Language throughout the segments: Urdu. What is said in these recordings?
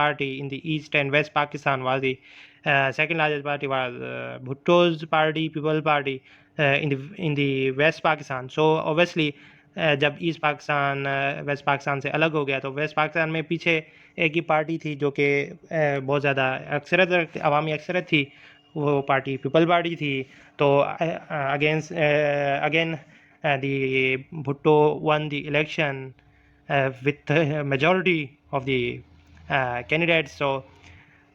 party in the East and West Pakistan was the second largest party was Bhutto's party, People Party in the West Pakistan. So obviously جب ایسٹ پاکستان ویسٹ پاکستان سے الگ ہو گیا تو ویسٹ پاکستان میں پیچھے ایک ہی پارٹی تھی جو کہ بہت زیادہ اکثرت عوامی اکثرت تھی، وہ پارٹی پیپل پارٹی تھی. تو again the Bhutto one the election with majority of the candidates. So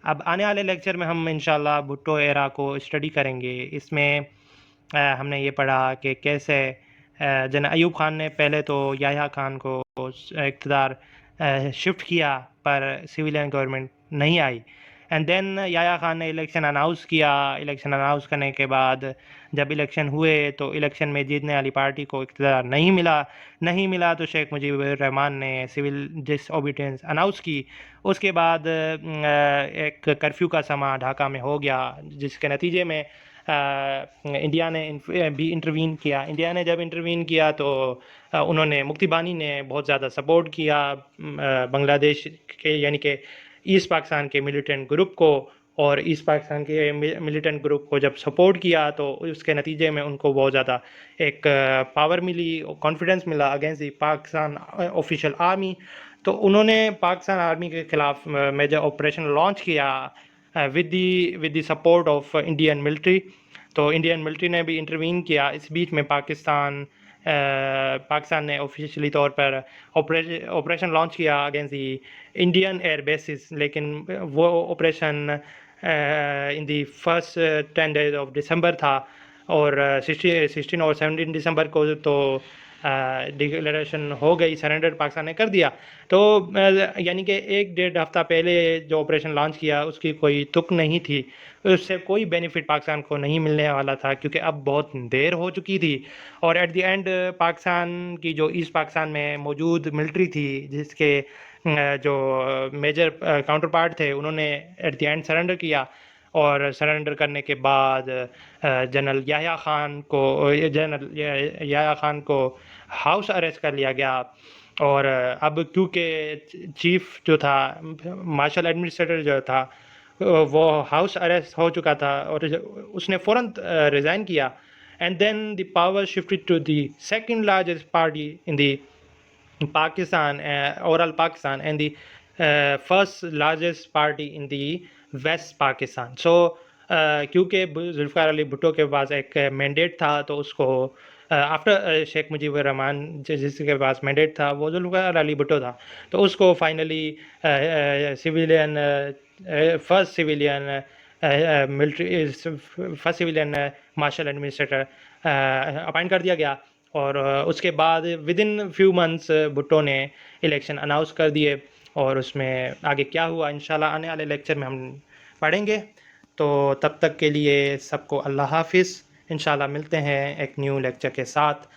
اب آنے والے لیکچر میں ہم انشاءاللہ بھٹو ایرا کو اسٹڈی کریں گے. اس میں ہم نے یہ پڑھا کہ کیسے جنرل ایوب خان نے پہلے تو یحییٰ خان کو اقتدار شفٹ کیا پر سویلین گورنمنٹ نہیں آئی، اینڈ دین یحییٰ خان نے الیکشن اناؤنس کیا. الیکشن اناؤنس کرنے کے بعد جب الیکشن ہوئے تو الیکشن میں جیتنے والی پارٹی کو اقتدار نہیں ملا تو شیخ مجیب الرحمان نے سول ڈس اوبیڈینس اناؤنس کی. اس کے بعد ایک کرفیو کا سما ڈھاکہ میں ہو گیا، جس کے نتیجے میں انڈیا نے بھی انٹروین کیا. انڈیا نے جب انٹروین کیا تو انہوں نے مکتی بانی نے بہت زیادہ سپورٹ کیا بنگلہ دیش کے، یعنی کہ ایسٹ پاکستان کے ملیٹنٹ گروپ کو. اور ایسٹ پاکستان کے ملیٹنٹ گروپ کو جب سپورٹ کیا تو اس کے نتیجے میں ان کو بہت زیادہ ایک پاور ملی، کانفیڈنس ملا against the Pakistan official army. تو انہوں نے پاکستان آرمی کے خلاف میجر آپریشن لانچ کیا with the support of Indian military. تو انڈین ملٹری نے بھی انٹروین کیا. اس بیچ میں پاکستان نے آفیشیلی طور پر آپریشن لانچ کیا against the Indian air bases, لیکن وہ operation in the first 10 days of December تھا، اور 16 اور 17 دسمبر کو تو ڈکلیریشن ہو گئی، سرنڈر پاکستان نے کر دیا. تو یعنی کہ 1-1.5 ہفتہ پہلے جو آپریشن لانچ کیا اس کی کوئی تک نہیں تھی، اس سے کوئی بینیفٹ پاکستان کو نہیں ملنے والا تھا کیونکہ اب بہت دیر ہو چکی تھی. اور ایٹ دی اینڈ پاکستان کی جو ایسٹ پاکستان میں موجود ملٹری تھی، جس کے جو میجر کاؤنٹر پارٹ تھے، انہوں نے ایٹ دی اینڈ سرنڈر کیا. اور سرنڈر کرنے کے بعد جنرل یحییٰ خان کو ہاؤس اریسٹ کر لیا گیا. اور اب کیونکہ چیف جو تھا، مارشل ایڈمنسٹریٹر جو تھا، وہ ہاؤس اریسٹ ہو چکا تھا اور اس نے فوراً ریزائن کیا. And then the power shifted to the second largest party in the Pakistan overall Pakistan and the first largest party in the west Pakistan. So کیونکہ ذوالفقار علی بھٹو کے پاس ایک مینڈیٹ تھا تو اس کو آفٹر شیخ مجیب الرحمان جس کے پاس مینڈیٹ تھا وہ ذوالفقار علی بھٹو تھا، تو اس کو finally first civilian martial administrator appoint کر دیا گیا. اور اس کے بعد ودن فیو منتھس بھٹو نے الیکشن اناؤنس کر دیے، اور اس میں آگے کیا ہوا انشاءاللہ آنے والے لیکچر میں ہم پڑھیں گے. تو تب تک کے لیے سب کو اللہ حافظ. انشاءاللہ ملتے ہیں ایک نیو لیکچر کے ساتھ.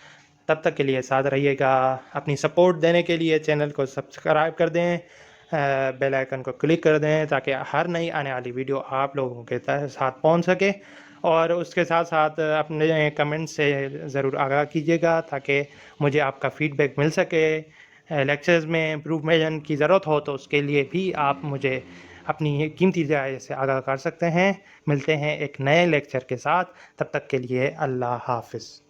تب تک کے لیے ساتھ رہیے گا. اپنی سپورٹ دینے کے لیے چینل کو سبسکرائب کر دیں، بیل آئیکن کو کلک کر دیں تاکہ ہر نئی آنے والی ویڈیو آپ لوگوں کے ساتھ پہنچ سکے. اور اس کے ساتھ ساتھ اپنے کمنٹ سے ضرور آگاہ کیجیے گا تاکہ مجھے آپ کا فیڈ بیک مل سکے. لیکچرز میں امپروومنٹ کی ضرورت ہو تو اس کے لیے بھی آپ مجھے اپنی قیمتی رائے سے آگاہ کر سکتے ہیں. ملتے ہیں ایک نئے لیکچر کے ساتھ. تب تک کے لیے اللہ حافظ.